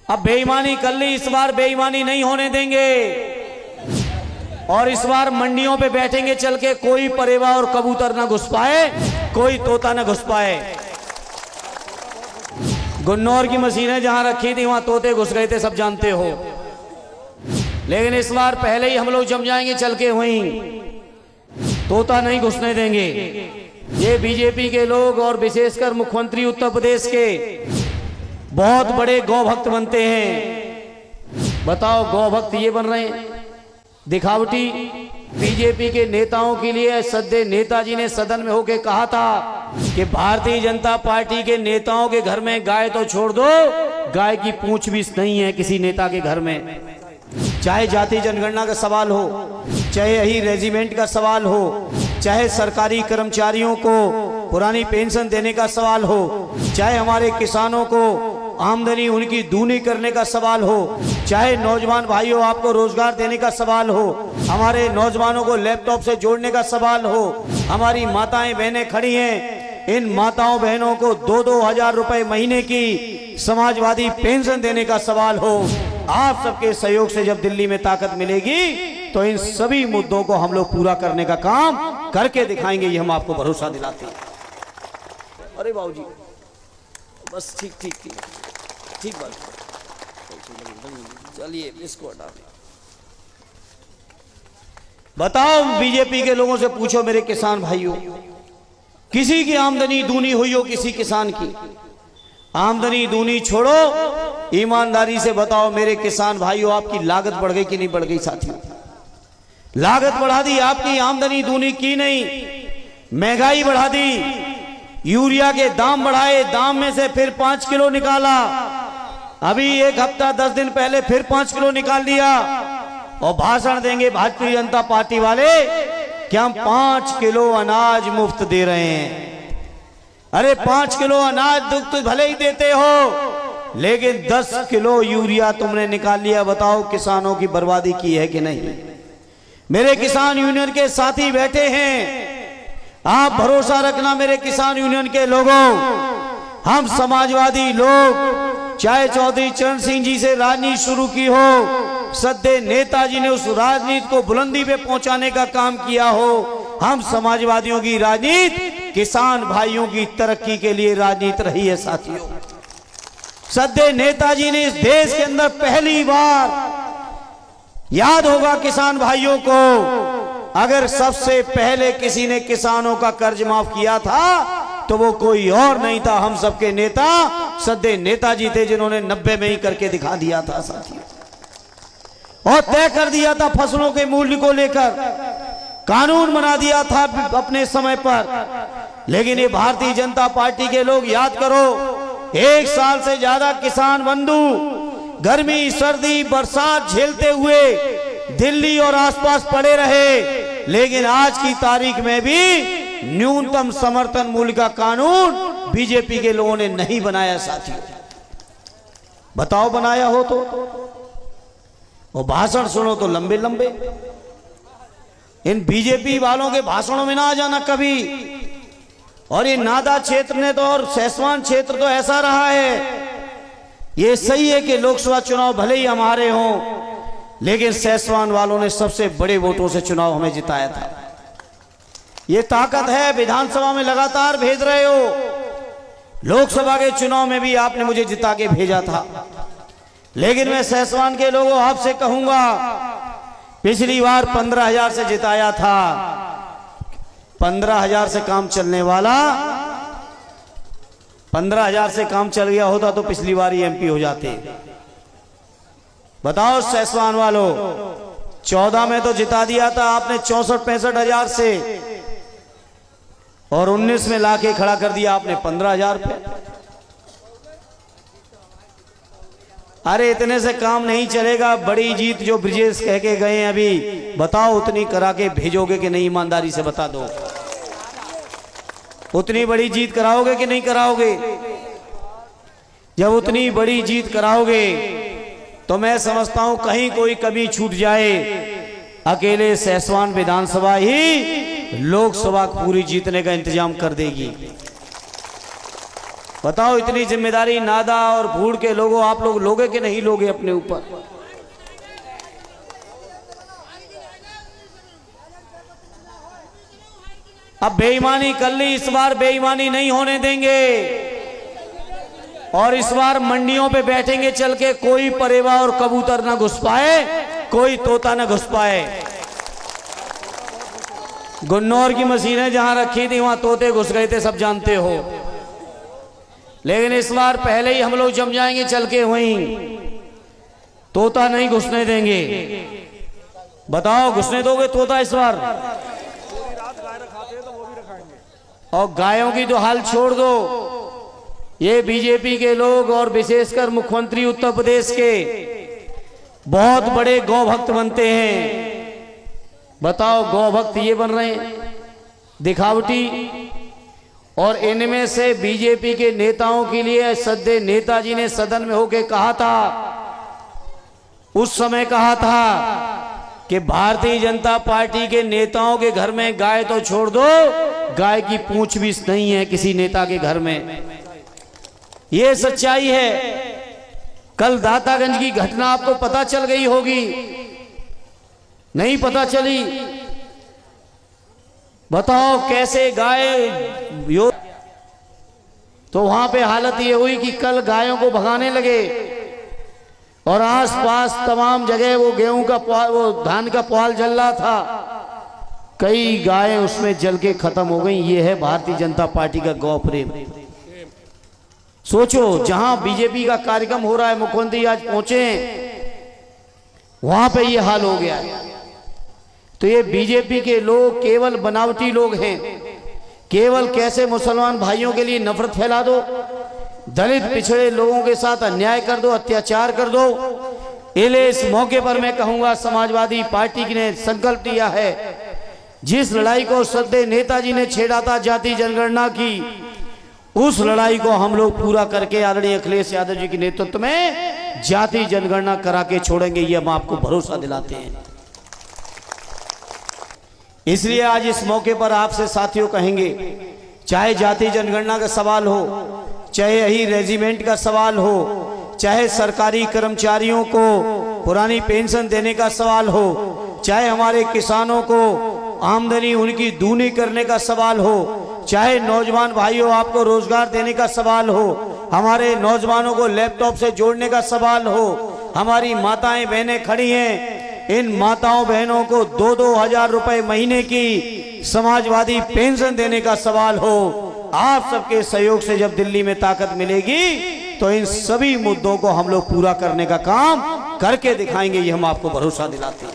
अब बेईमानी कर ली, इस बार बेईमानी नहीं होने देंगे। और इस बार मंडियों पे बैठेंगे चल के, कोई परेवा और कबूतर ना घुस पाए, कोई तोता ना घुस पाए। गुन्नौर की मशीनें जहां रखी थी वहां तोते घुस गए थे, सब जानते हो। लेकिन इस बार पहले ही हम लोग जम जाएंगे चल के, वहीं तोता नहीं घुसने देंगे। ये बीजेपी के लोग और विशेषकर मुख्यमंत्री उत्तर प्रदेश के बहुत बड़े गौ भक्त बनते हैं। बताओ, गौ भक्त ये बन रहे हैं दिखावटी। बीजेपी के नेताओं के लिए सद्य नेताजी ने सदन में होके कहा था कि भारतीय जनता पार्टी के नेताओं के घर में गाय तो छोड़ दो, गाय की पूंछ भी नहीं है किसी नेता के घर में। चाहे जाति जनगणना का सवाल हो, चाहे यही रेजिमेंट का सवाल हो, चाहे सरकारी कर्मचारियों को पुरानी पेंशन देने का सवाल हो, चाहे हमारे किसानों को आमदनी उनकी दूनी करने का सवाल हो, चाहे नौजवान भाइयों आपको रोजगार देने का सवाल हो, हमारे नौजवानों को लैपटॉप से जोड़ने का सवाल हो, हमारी माताएं बहनें खड़ी हैं, इन माताओं बहनों को 2-2 हजार रुपए महीने की समाजवादी पेंशन देने का सवाल हो। आप सबके सहयोग से जब दिल्ली में ताकत मिलेगी तो इन सभी मुद्दों को हम लोग पूरा करने का काम करके दिखाएंगे, ये हम आपको भरोसा दिलाते हैं। अरे बाबूजी बस ठीक ठीक ठीक ठीक बात, चलिए इसको हटा दें। बताओ, बीजेपी के लोगों से पूछो मेरे किसान भाइयों, किसी की आमदनी दूनी हुई हो? किसी किसान की आमदनी दूनी छोड़ो, ईमानदारी से बताओ मेरे किसान भाइयों, आपकी लागत बढ़ गई कि नहीं बढ़ गई? साथियों, लागत बढ़ा दी आपकी, आमदनी दूनी की नहीं, महंगाई बढ़ा दी, यूरिया के दाम बढ़ाए, दाम में से फिर 5 किलो निकाला, अभी 1 हफ्ता 10 दिन पहले फिर 5 किलो निकाल दिया, और भाषण देंगे भारतीय जनता पार्टी वाले कि हम 5 किलो अनाज मुफ्त दे रहे हैं। अरे 5 किलो अनाज दुख तो भले ही देते हो, लेकिन 10 किलो यूरिया तुमने निकाल लिया। बताओ, किसानों की बर्बादी की है कि नहीं? मेरे किसान यूनियन के साथी बैठे हैं, आप भरोसा रखना मेरे किसान यूनियन के लोगों, हम समाजवादी लोग, चाहे चौधरी चरण सिंह जी से राजनीति शुरू की हो, सद्य नेताजी ने उस राजनीति को बुलंदी पे पहुंचाने का काम किया हो, हम समाजवादियों की राजनीति किसान भाइयों की तरक्की के लिए राजनीति रही है। साथियों, सद्य नेताजी ने इस देश के अंदर पहली बार, याद होगा किसान भाइयों को, अगर सबसे पहले किसी ने किसानों का कर्ज माफ किया था तो वो कोई और नहीं था, हम सबके नेता सद्य नेताजी थे, जिन्होंने 90 में ही करके दिखा दिया था साथियों, और तय कर दिया था फसलों के मूल्य को लेकर, कानून बना दिया था अपने समय पर। लेकिन ये भारतीय जनता पार्टी के लोग, याद करो, 1 साल से ज्यादा किसान बंधु गर्मी सर्दी बरसात झेलते हुए दिल्ली और आसपास पड़े रहे, लेकिन आज की तारीख में भी न्यूनतम समर्थन मूल्य का कानून बीजेपी के लोगों ने नहीं बनाया। साथियों, बताओ बनाया हो तो? वो भाषण सुनो तो लंबे लंबे, इन बीजेपी वालों के भाषणों में ना आ जाना कभी। और ये नादा क्षेत्र ने तो, और सैसवान क्षेत्र तो ऐसा रहा है, ये सही है कि लोकसभा चुनाव भले ही हमारे हों, लेकिन सैसवान वालों ने सबसे बड़े वोटों से चुनाव हमें जिताया था। ये ताकत है, विधानसभा में लगातार भेज रहे हो, लोकसभा के चुनाव में भी आपने मुझे जिता के भेजा था। लेकिन मैं सैसवान के लोगों आपसे कहूंगा, पिछली बार 15,000 से जिताया था, 15,000 से काम चलने वाला, 15,000 से काम चल गया होता तो पिछली बार ही एमपी हो जाते। बताओ सैसवान वालों, 14 में तो जिता दिया था आपने 64-65 हजार से, और 19 में लाके खड़ा कर दिया आपने 15,000 पे। अरे इतने से काम नहीं चलेगा, बड़ी जीत जो ब्रिजेश कह के गए अभी, बताओ उतनी करा के भेजोगे कि नहीं? ईमानदारी से बता दो, उतनी बड़ी जीत कराओगे कि नहीं कराओगे? जब उतनी बड़ी जीत कराओगे तो मैं समझता हूं कहीं कोई कमी छूट जाए, अकेले सैसवान विधानसभा ही लोकसभा पूरी जीतने का इंतजाम कर देगी। बताओ इतनी जिम्मेदारी नादा और भूड़ के लोगों आप लोग लोगे कि नहीं लोगे अपने ऊपर? अब बेईमानी कर ली, इस बार बेईमानी नहीं होने देंगे और इस बार मंडियों पे बैठेंगे चल के, कोई परेवा और कबूतर ना घुस पाए, कोई तोता ना घुस पाए। गुन्नौर की मशीनें जहां रखी थी वहां तोते घुस गए थे, सब जानते हो। लेकिन इस बार पहले ही हम लोग जम जाएंगे चल के वहीं, तोता नहीं घुसने देंगे। बताओ घुसने दोगे तोता इस बार? और गायों की तो हाल छोड़ दो, ये बीजेपी के लोग और विशेषकर मुख्यमंत्री उत्तर प्रदेश के बहुत बड़े गौ भक्त बनते हैं। बताओ गौ भक्त ये बन रहे हैं दिखावटी, और इनमें से बीजेपी के नेताओं के लिए सद्य नेताजी ने सदन में होके कहा था, उस समय कहा था कि भारतीय जनता पार्टी के नेताओं के घर में गाय तो छोड़ दो, गाय की पूंछ भी नहीं है किसी नेता के घर में। ये सच्चाई है। कल दातागंज की घटना आपको पता चल गई होगी, नहीं पता चली? बताओ कैसे गाय तो वहां पे हालत ये हुई कि कल गायों को भगाने लगे और आसपास तमाम जगह वो गेहूं का वो धान का पुआल जल रहा था, कई गायें उसमें जल के खत्म हो गई। ये है भारतीय जनता पार्टी का गौ प्रेम। सोचो जहां बीजेपी का कार्यक्रम हो रहा है, मुख्यमंत्री आज पहुंचे, वहां पे ये हाल हो गया है। तो ये बीजेपी के लोग केवल बनावटी लोग हैं, केवल कैसे मुसलमान भाइयों के लिए नफरत फैला दो, दलित पिछड़े लोगों के साथ अन्याय कर दो, अत्याचार कर दो। इस मौके पर मैं कहूंगा समाजवादी पार्टी ने संकल्प लिया है, जिस लड़ाई को सद्य नेताजी ने छेड़ा था जाति जनगणना की, उस लड़ाई को हम लोग पूरा करके आदरणीय अखिलेश यादव जी के नेतृत्व में जाति जनगणना करा के छोड़ेंगे, ये हम आपको भरोसा दिलाते हैं। इसलिए आज इस मौके पर आपसे साथियों कहेंगे, चाहे जाति जनगणना का सवाल हो, चाहे यही रेजिमेंट का सवाल हो, चाहे सरकारी कर्मचारियों को पुरानी पेंशन देने का सवाल हो, चाहे हमारे किसानों को आमदनी उनकी दूनी करने का सवाल हो, चाहे नौजवान भाइयों आपको रोजगार देने का सवाल हो, हमारे नौजवानों को लैपटॉप से जोड़ने का सवाल हो, हमारी माताएं बहनें खड़ी हैं, इन माताओं बहनों को 2-2 हजार रुपए महीने की समाजवादी पेंशन देने का सवाल हो, आप सबके सहयोग से जब दिल्ली में ताकत मिलेगी तो इन सभी मुद्दों को हम लोग पूरा करने का काम करके दिखाएंगे, ये हम आपको भरोसा दिलाते हैं।